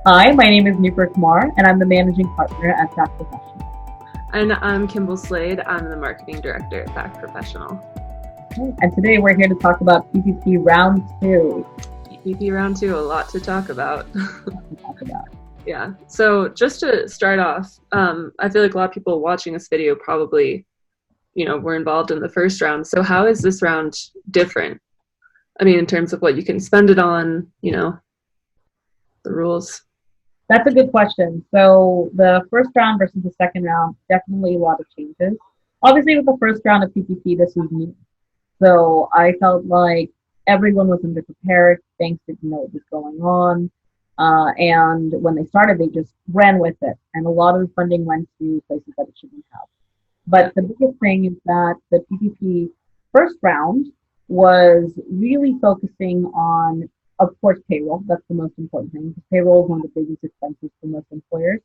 Hi, my name is Nupur Kumar, and I'm the managing partner at Fact Professional. And I'm Kimball Slade. I'm the marketing director at Fact Professional. And today we're here to talk about PPP Round 2. PPP round two, a lot to talk about. To talk about. Yeah. So just to start off, I feel like a lot of people watching this video probably, were involved in the first round. So how is this round different? I mean, in terms of what you can spend it on, the rules. That's a good question. So the first round versus the second round, definitely a lot of changes. Obviously, with the first round of PPP, this was new. So I felt like everyone was underprepared. Banks didn't know what was going on. And when they started, they just ran with it. And a lot of the funding went to places that it shouldn't have. Yeah. But the biggest thing is that the PPP first round was really focusing on, of course, payroll. That's the most important thing because payroll is one of the biggest expenses for most employers.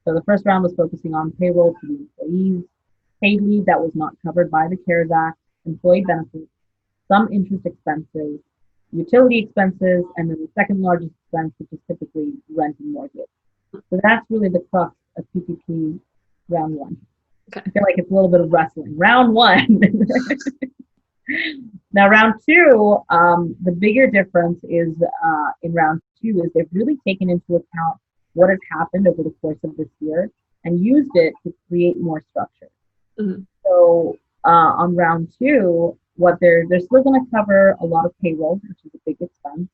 So the first round was focusing on payroll to the employees, paid leave that was not covered by the CARES Act, employee benefits, some interest expenses, utility expenses, and then the second largest expense, which is typically rent and mortgage. So that's really the crux of PPP round one. I Okay. feel like it's a little bit of wrestling. Round one. Now, round two, the bigger difference is in round two is they've really taken into account what has happened over the course of this year and used it to create more structure. Mm-hmm. So on round two, what they're still going to cover a lot of payroll, which is a big expense.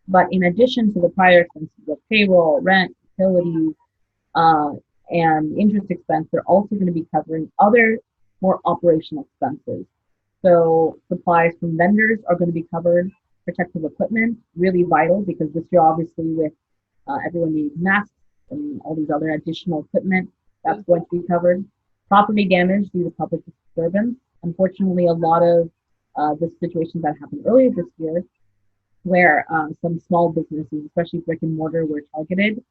But in addition to the prior expenses of payroll, rent, utilities, uh, and interest expense, they're also going to be covering other more operational expenses. So supplies from vendors are going to be covered. Protective equipment, really vital because this year, obviously, with everyone needs masks and all these other additional equipment, that's going to be covered. Property damage due to public disturbance. Unfortunately, a lot of the situations that happened earlier this year where some small businesses, especially brick and mortar, were targeted,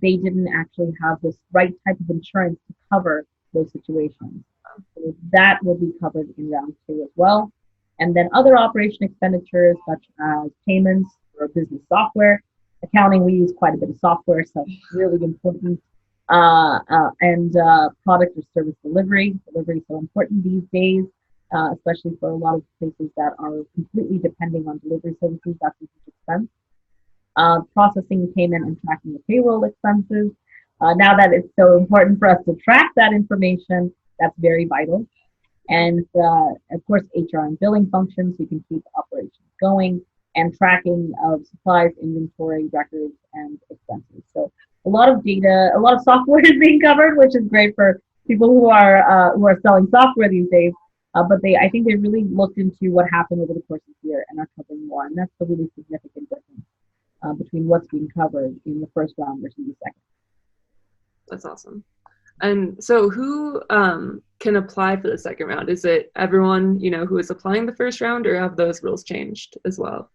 they didn't actually have this right type of insurance to cover those situations. So that will be covered in round two as well. And then other operation expenditures such as payments for business software. Accounting, we use quite a bit of software, so really important. And product or service delivery. Delivery is so important these days, especially for a lot of places that are completely depending on delivery services. That's a huge expense. Processing payment and tracking the payroll expenses. Now that it's so important for us to track that information, that's very vital. And of course, HR and billing functions, so you can keep operations going, and tracking of supplies, inventory, records, and expenses. So a lot of data, a lot of software is being covered, which is great for people who are selling software these days. But I think they really looked into what happened over the course of the year and are covering more, and that's the really significant difference between what's being covered in the first round versus the second. That's awesome. And so who can apply for the second round? Is it everyone, who is applying the first round, or have those rules changed as well?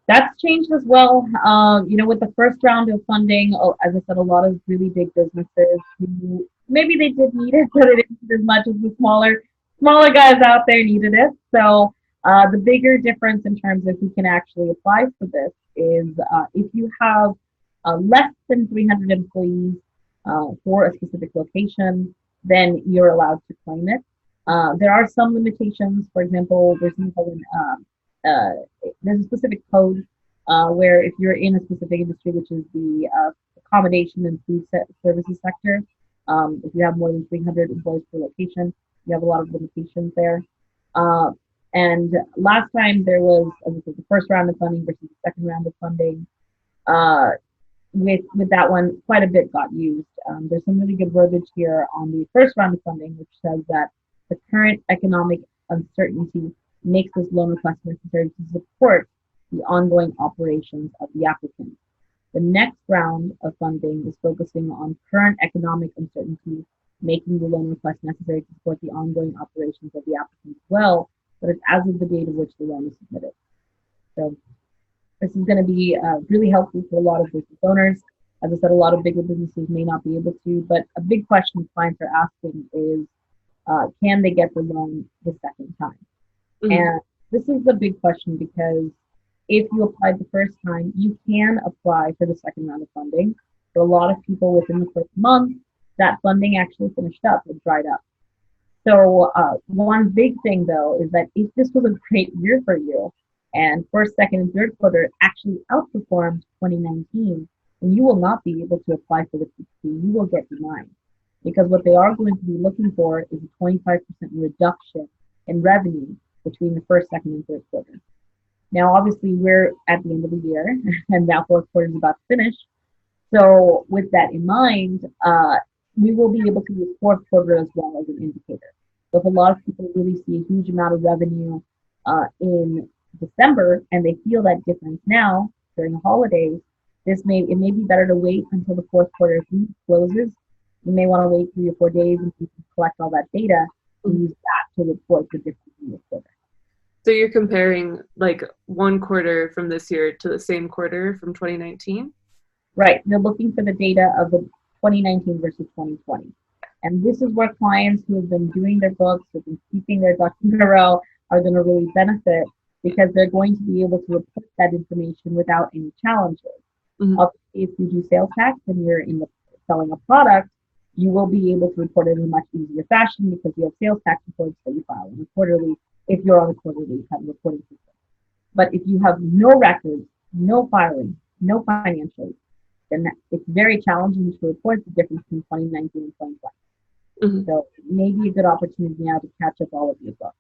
That's changed as well. With the first round of funding, as I said, a lot of really big businesses who maybe they did need it, but it isn't as much as the smaller guys out there needed it. So the bigger difference in terms of who can actually apply for this is if you have less than 300 employees for a specific location, then you're allowed to claim it. There are some limitations. For example, there's a specific code where if you're in a specific industry, which is the accommodation and food services sector, if you have more than 300 employees per location, you have a lot of limitations there. Uh, and last time there was, as I said, the first round of funding versus the second round of funding. Uh, with that one, quite a bit got used. There's some really good verbiage here on the first round of funding, which says that the current economic uncertainty makes this loan request necessary to support the ongoing operations of the applicant. The next round of funding is focusing on current economic uncertainty, making the loan request necessary to support the ongoing operations of the applicant as well, but it's as of the date of which the loan is submitted. So this is going to be really helpful for a lot of business owners. As I said, a lot of bigger businesses may not be able to, but a big question clients are asking is, can they get the loan the second time? Mm-hmm. And this is the big question because if you applied the first time, you can apply for the second round of funding. For a lot of people within the first month, that funding actually finished up, it dried up. So one big thing though is that if this was a great year for you, and first, second, and third quarter actually outperformed 2019, then you will not be able to apply for the PPP. You will get denied because what they are going to be looking for is a 25% reduction in revenue between the first, second, and third quarter. Now, obviously, we're at the end of the year, and now fourth quarter is about to finish. So, with that in mind, we will be able to use fourth quarter as well as an indicator. So, if a lot of people really see a huge amount of revenue in December and they feel that difference now during the holidays, it may be better to wait until the fourth quarter closes. You may want to wait 3 or 4 days and collect all that data and use that to report the difference in the quarter. So you're comparing like one quarter from this year to the same quarter from 2019? Right. They're looking for the data of the 2019 versus 2020. And this is where clients who have been doing their books, who have been keeping their ducks in a row, are going to really benefit because they're going to be able to report that information without any challenges. Mm-hmm. Obviously, if you do sales tax and you're selling a product, you will be able to report it in a much easier fashion because you have sales tax reports that you file on a quarterly if you're on a quarterly kind of reporting system. But if you have no records, no filing, no financials, then it's very challenging to report the difference between 2019 and 2020. Mm-hmm. So maybe a good opportunity now to catch up all of your books.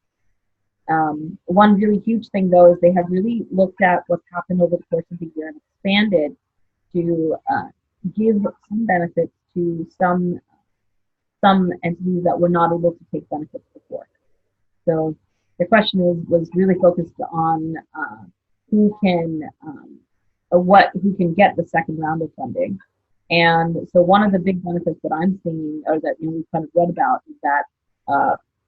One really huge thing, though, is they have really looked at what's happened over the course of the year and expanded to give some benefits to some entities that were not able to take benefits before. So the question was really focused on who can get the second round of funding. And so one of the big benefits that I'm seeing, or that we've kind of read about, is that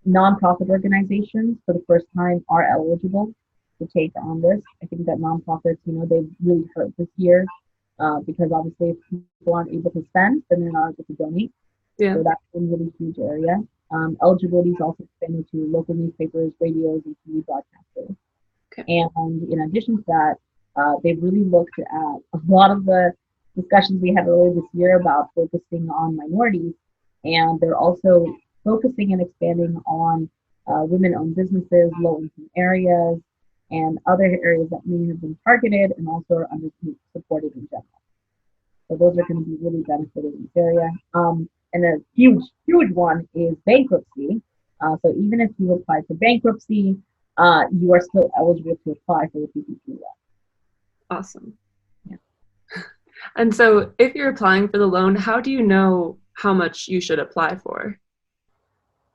nonprofit organizations for the first time are eligible to take on this. I think that nonprofits, they've really hurt this year because obviously if people aren't able to spend, then they're not able to donate. Yeah. So that's a really huge area. Eligibility is also expanded to local newspapers, radios, and TV broadcasters. Okay. And in addition to that, they've really looked at a lot of the discussions we had earlier this year about focusing on minorities, and they're also focusing and expanding on women-owned businesses, low-income areas, and other areas that may have been targeted and also are under-supported in general. So those are going to be really benefited in this area. And a huge, huge one is bankruptcy. So even if you apply for bankruptcy, you are still eligible to apply for the PPP loan. Awesome. Yeah. And so if you're applying for the loan, how do you know how much you should apply for?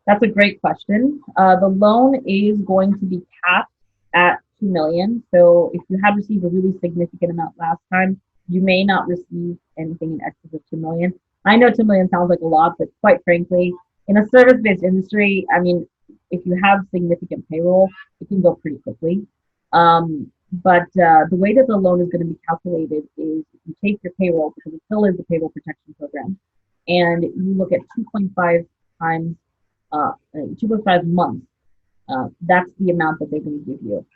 That's a great question. The loan is going to be capped at $2 million. So if you have received a really significant amount last time, you may not receive anything in excess of $2 million. I know $2 million sounds like a lot, but quite frankly, in a service-based industry, I mean, if you have significant payroll, it can go pretty quickly. But the way that the loan is going to be calculated is you take your payroll, because it still is the Payroll Protection Program, and you look at 2.5 times 2.5 months. That's the amount that they're going to give you.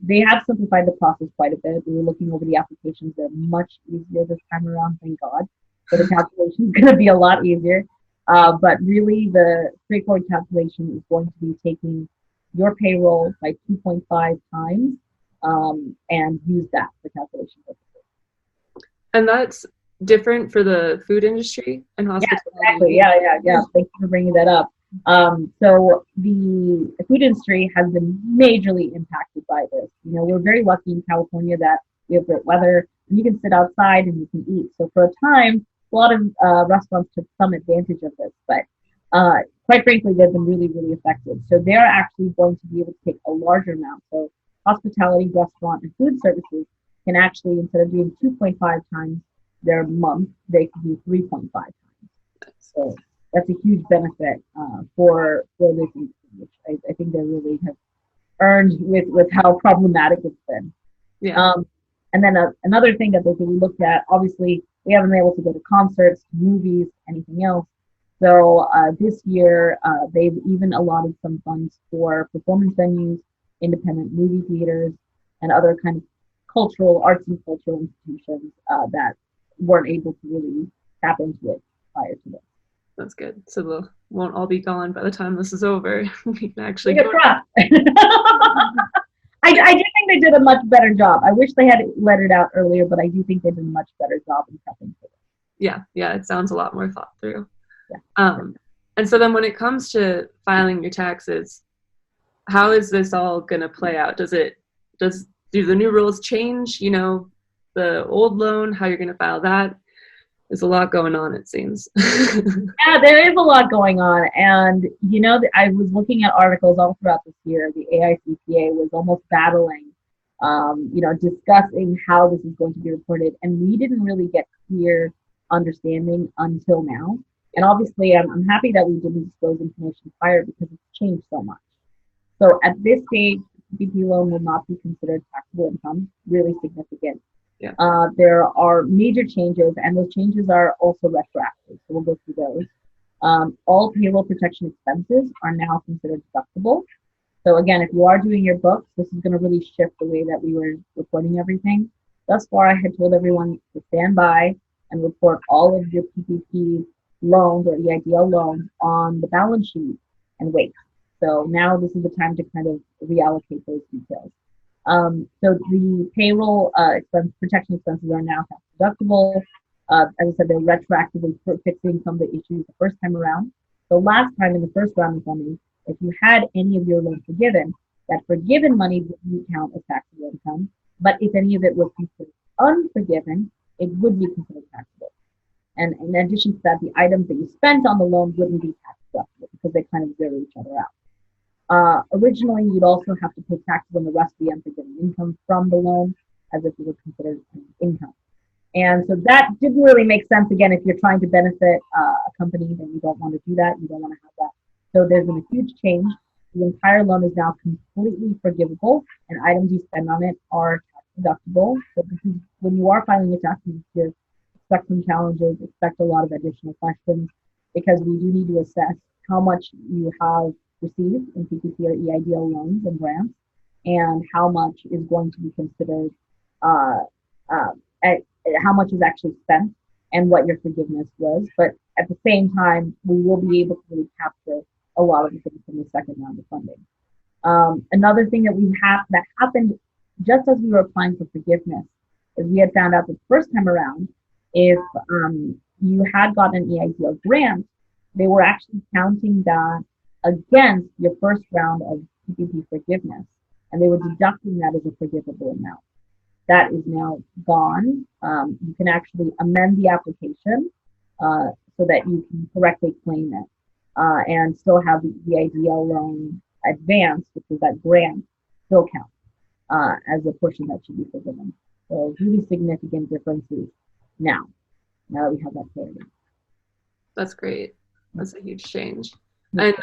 They have simplified the process quite a bit. We were looking over the applications. They're much easier this time around, thank God. So the calculation is going to be a lot easier. But really, the straightforward calculation is going to be taking your payroll by 2.5 times and use that for calculation purposes. And that's different for the food industry and hospitality? Yeah, exactly. Yeah. Thank you for bringing that up. So the food industry has been majorly impacted by this. We're very lucky in California that we have great weather and you can sit outside and you can eat. So for a time, a lot of restaurants took some advantage of this, but quite frankly, they've been really, really affected. So they're actually going to be able to take a larger amount. So hospitality, restaurant, and food services can actually, instead of doing 2.5 times their month, they can do 3.5 times. So that's a huge benefit for this industry, which I think they really have earned with how problematic it's been. Yeah. And then another thing that they looked at, obviously, we haven't been able to go to concerts, movies, anything else. So this year, they've even allotted some funds for performance venues, independent movie theaters, and other kind of cultural, arts and cultural institutions that weren't able to really tap into it prior to this. That's good. So they'll won't all be gone by the time this is over. We can actually Fingers go. crossed. I do think they did a much better job. I wish they had let it out earlier, but I do think they did a much better job in prepping for it. Yeah, it sounds a lot more thought through. Yeah. And so then when it comes to filing your taxes, how is this all going to play out? Do the new rules change, the old loan, how you're going to file that? There's a lot going on, it seems. Yeah, there is a lot going on. And, I was looking at articles all throughout this year. The AICPA was almost battling, discussing how this is going to be reported. And we didn't really get clear understanding until now. And obviously, I'm happy that we didn't disclose information prior because it's changed so much. So at this stage, PPP loan will not be considered taxable income, really significant. Yeah. There are major changes, and those changes are also retroactive. So we'll go through those. All payroll protection expenses are now considered deductible. So again, if you are doing your books, this is going to really shift the way that we were reporting everything. Thus far, I had told everyone to stand by and report all of your PPP loans or EIDL loans on the balance sheet and wait. So now this is the time to kind of reallocate those details. So the payroll protection expenses are now tax deductible. As I said, they're retroactively fixing some of the issues the first time around. So last time in the first round of funding, if you had any of your loans forgiven, that forgiven money wouldn't count as taxable income. But if any of it was considered unforgiven, it would be considered taxable. And in addition to that, the items that you spent on the loan wouldn't be tax deductible because they kind of zero each other out. Originally, you'd also have to pay taxes on the rest of the unforgiven income from the loan as if it were considered income. And so that didn't really make sense. Again, if you're trying to benefit a company, then you don't want to do that. You don't want to have that. So there's been a huge change. The entire loan is now completely forgivable, and items you spend on it are tax deductible. So this is, when you are filing your taxes this year, expect some challenges, expect a lot of additional questions, because we do need to assess how much you have received in PPP or EIDL loans and grants, and how much is going to be considered, how much is actually spent, and what your forgiveness was. But at the same time, we will be able to really capture a lot of the things from the second round of funding. Another thing that happened just as we were applying for forgiveness is we had found out the first time around, if you had gotten an EIDL grant, they were actually counting that against your first round of PPP forgiveness, and they were deducting that as a forgivable amount. That is now gone. You can actually amend the application so that you can correctly claim it and still have the EIDL loan advance, which is that grant, still count as a portion that should be forgiven. So really significant differences now that we have that clarity. That's great. That's a huge change. And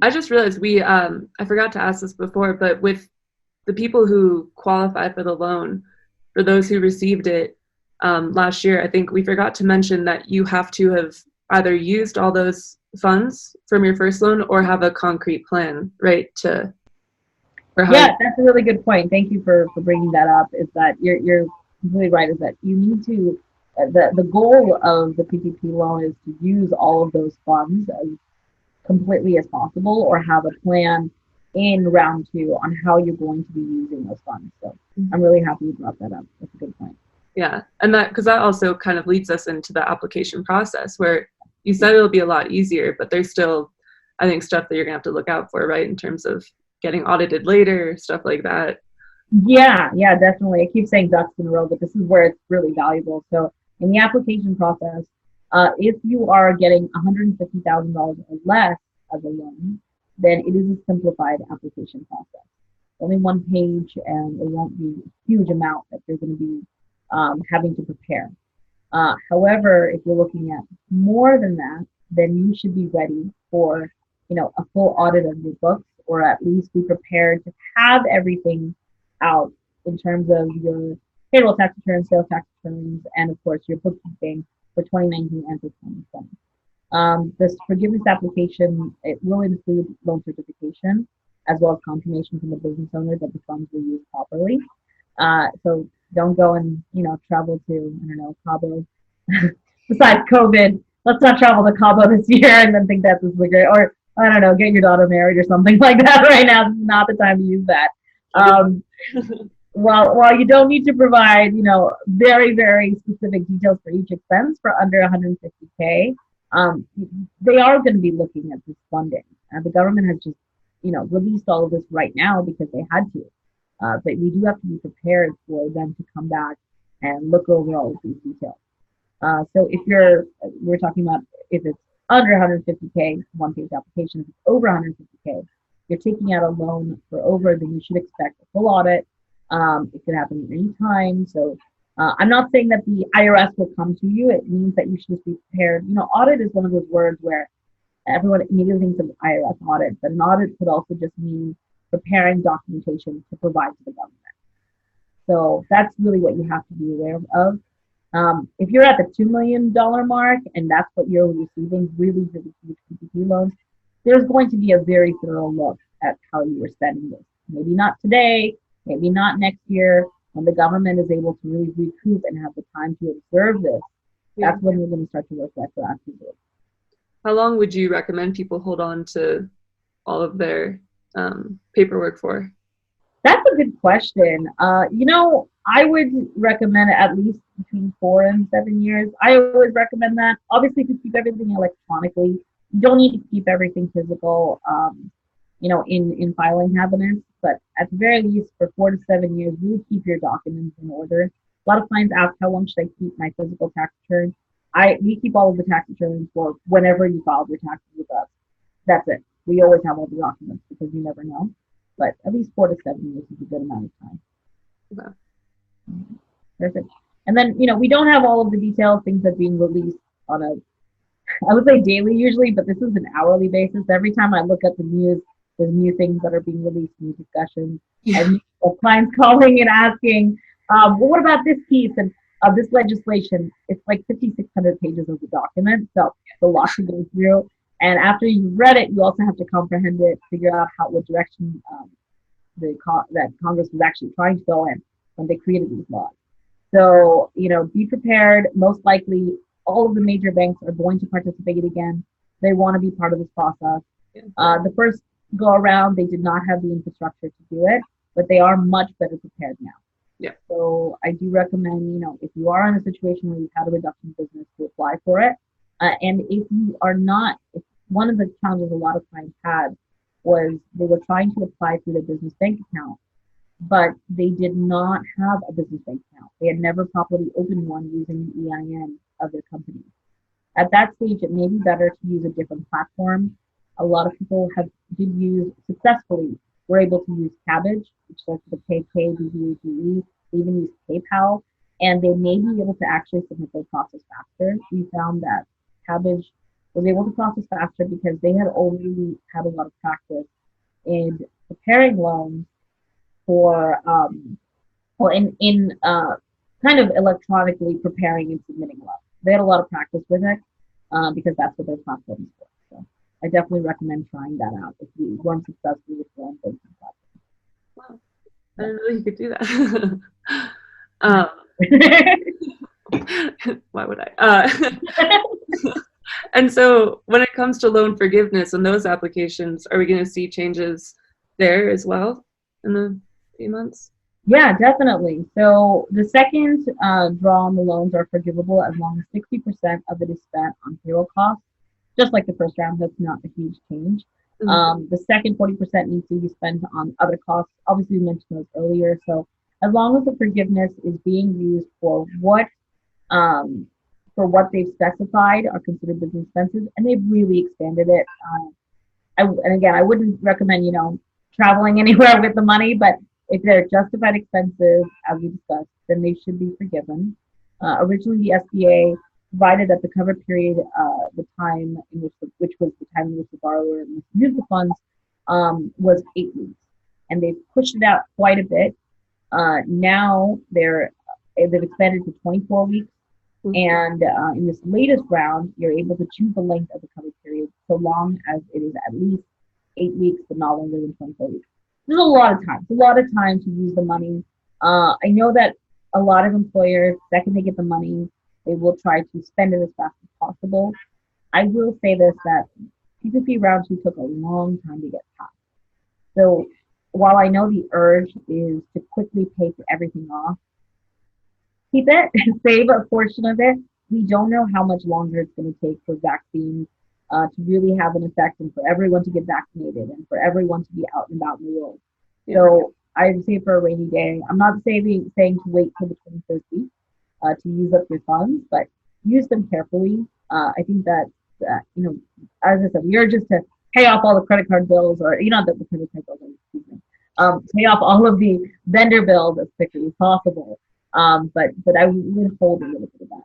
I just realized I forgot to ask this before, but with the people who qualify for the loan, for those who received it last year, I think we forgot to mention that you have to have either used all those funds from your first loan or have a concrete plan, right? Yeah, that's a really good point. Thank you for bringing that up. Is that you're completely right? Is that you need to the goal of the PPP loan is to use all of those funds as completely as possible, or have a plan in round two on how you're going to be using those funds. So I'm really happy you brought that up. That's a good point. Yeah, and because that also kind of leads us into the application process, where you said it'll be a lot easier, but there's still, I think, stuff that you're gonna have to look out for, right, in terms of getting audited later, stuff like that. Yeah, definitely. I keep saying ducks in a row, but this is where it's really valuable. So in the application process, if you are getting $150,000 or less as a loan, then it is a simplified application process. Only one page, and it won't be a huge amount that you're going to be having to prepare. However, if you're looking at more than that, then you should be ready for, a full audit of your books, or at least be prepared to have everything out in terms of your payroll tax returns, sales tax returns, and of course your bookkeeping for 2019 and for 2020. This forgiveness application, it will include loan certification as well as confirmation from the business owner that the funds were used properly. So Don't go and, travel to, I don't know, Cabo. Besides COVID, let's not travel to Cabo this year and then think that this is great. Or, I don't know, get your daughter married or something like that right now. This is not the time to use that. While you don't need to provide, very, very specific details for each expense for under 150K, they are going to be looking at this funding. The government has just, released all of this right now because they had to. But we do have to be prepared for them to come back and look over all of these details. So if we're talking about if it's under 150K, one-page application. If it's over 150K, you're taking out a loan for over, then you should expect a full audit. It could happen at any time. So I'm not saying that the IRS will come to you. It means that you should just be prepared. Audit is one of those words where everyone immediately thinks of IRS audit, but an audit could also just mean preparing documentation to provide to the government. So that's really what you have to be aware of. If you're at the $2 million mark and that's what you're receiving, really, really huge PPP loans, there's going to be a very thorough look at how you are spending this. Maybe not today, maybe not next year, when the government is able to really recoup and have the time to observe this. That's when we're going to start to work retroactively. How long would you recommend people hold on to all of their paperwork for? That's a good question. I would recommend at least between 4 and 7 years. I always recommend that. Obviously, if you keep everything electronically, you don't need to keep everything physical, in filing cabinets. But at the very least, for 4 to 7 years, really keep your documents in order. A lot of clients ask, how long should I keep my physical tax return? We keep all of the tax returns for whenever you filed your taxes with us. That's it. We always have all the documents because you never know. But at least 4 to 7 years is a good amount of time. Okay. Perfect. And then, we don't have all of the details. Things are being released on I would say daily usually, but this is an hourly basis. Every time I look at the news, there's new things that are being released, new discussions, and clients calling and asking, well, what about this piece of this legislation? It's like 5,600 pages of the document, so it's a lot to go through. And after you've read it, you also have to comprehend it, figure out what direction that Congress was actually trying to go in when they created these laws. So, be prepared. Most likely, all of the major banks are going to participate again. They want to be part of this process. The first go around, they did not have the infrastructure to do it, but they are much better prepared now. Yeah. So I do recommend, if you are in a situation where you've had a reduction in business, to apply for it. And if you are not, one of the challenges a lot of clients had was they were trying to apply through their business bank account, but they did not have a business bank account. They had never properly opened one using the EIN of their company. At that stage, it may be better to use a different platform. A lot of people successfully were able to use Cabbage, which starts with a KKBBGE. They even use PayPal, and they may be able to actually submit their process faster. We found that Cabbage was able to process faster because they had already had a lot of practice in preparing loans for, kind of electronically preparing and submitting loans. They had a lot of practice with it because that's what their platform is for. So I definitely recommend trying that out if you weren't successful with your own banking platform. Wow, I didn't know you could do that. Why would I? And so when it comes to loan forgiveness and those applications, are we going to see changes there as well in the few months? Yeah, definitely. So the second draw on the loans are forgivable as long as 60% of it is spent on payroll costs. Just like the first round, that's not a huge change. Mm-hmm. The second 40% needs to be spent on other costs. Obviously, we mentioned those earlier. So as long as the forgiveness is being used for what they've specified are considered business expenses, and they've really expanded it. And again, I wouldn't recommend, traveling anywhere with the money, but if they're justified expenses, as we discussed, then they should be forgiven. Originally, the SBA provided that the cover period, the time in which was the time in which the borrower must use the funds, was 8 weeks, and they've pushed it out quite a bit. Now they've expanded to 24 weeks. And in this latest round, you're able to choose the length of the cover period so long as it is at least 8 weeks, but not longer than 24 weeks. There's a lot of time. It's a lot of time to use the money. I know that a lot of employers, the second they get the money, they will try to spend it as fast as possible. I will say this, that PPP round two took a long time to get passed. So while I know the urge is to quickly pay for everything off, keep it, save a portion of it. We don't know how much longer it's going to take for vaccines to really have an effect and for everyone to get vaccinated and for everyone to be out and about in the world. Yeah. So I would say for a rainy day, I'm not saying to wait till the 23rd week to use up your funds, but use them carefully. I think that, as I said, you're just to pay off all the credit card bills, or not the credit card bills, excuse me, pay off all of the vendor bills as quickly as possible. But I would hold a little bit of that.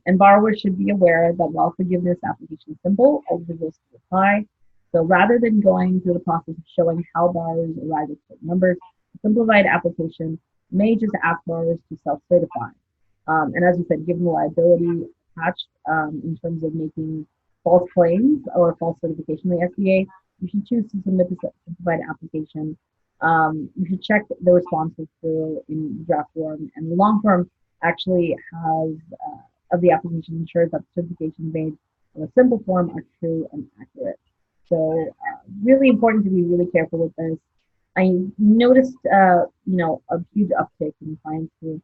And borrowers should be aware that while forgiveness application is simple, over risk is high. So rather than going through the process of showing how borrowers arrive at certain numbers, a simplified application may just ask borrowers to self-certify. And as you said, given the liability attached in terms of making false claims or false certification to the SBA, you should choose to submit the simplified application. You should check the responses through in the draft form, and the long form actually has of the application ensures that the certification made on a simple form are true and accurate. So really important to be really careful with this. I noticed, a huge uptick in clients who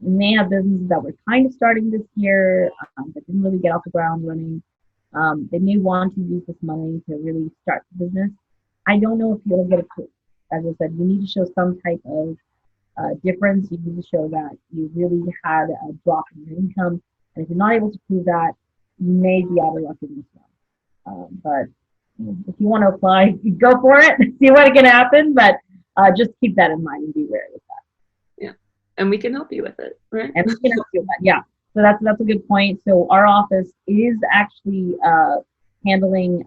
may have businesses that were kind of starting this year, but didn't really get off the ground running. They may want to use this money to really start the business. I don't know if you'll get approved. As I said, you need to show some type of difference. You need to show that you really had a drop in your income. And if you're not able to prove that, you may be out of luck in this one. But if you want to apply, go for it, see what can happen. But just keep that in mind and be wary of that. Yeah. And we can help you with it, right? And we can help you with that. Yeah. So that's a good point. So our office is actually handling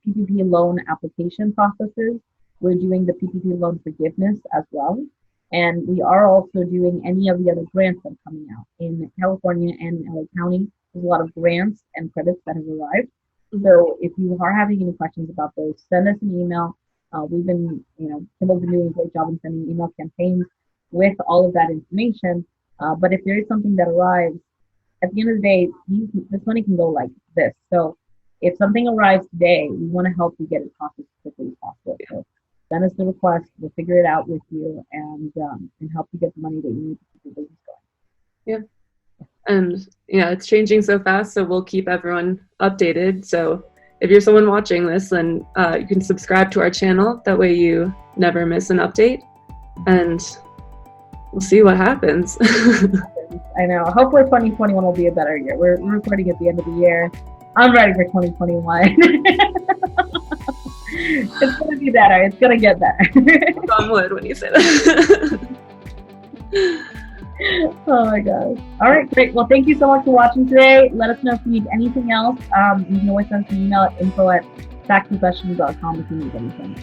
PPP loan application processes. We're doing the PPP loan forgiveness as well. And we are also doing any of the other grants that are coming out. In California and LA County, there's a lot of grants and credits that have arrived. Mm-hmm. So if you are having any questions about those, send us an email. We've been, Kimball's been doing a great job in sending email campaigns with all of that information. But if there is something that arrives, at the end of the day, this money can go like this. So if something arrives today, we want to help you get it processed as quickly as possible. So send us the request. We'll figure it out with you and help you get the money that you need to keep your business going. Yeah. And it's changing so fast, so we'll keep everyone updated. So if you're someone watching this, then you can subscribe to our channel. That way you never miss an update. And we'll see what happens. I know. Hopefully 2021 will be a better year. We're recording at the end of the year. I'm ready for 2021. It's going to be better. It's going to get better. On wood when you say that. Oh my gosh. All right, great. Well, thank you so much for watching today. Let us know if you need anything else. You can always send us an email at info@taxprofessionals.com if you need anything.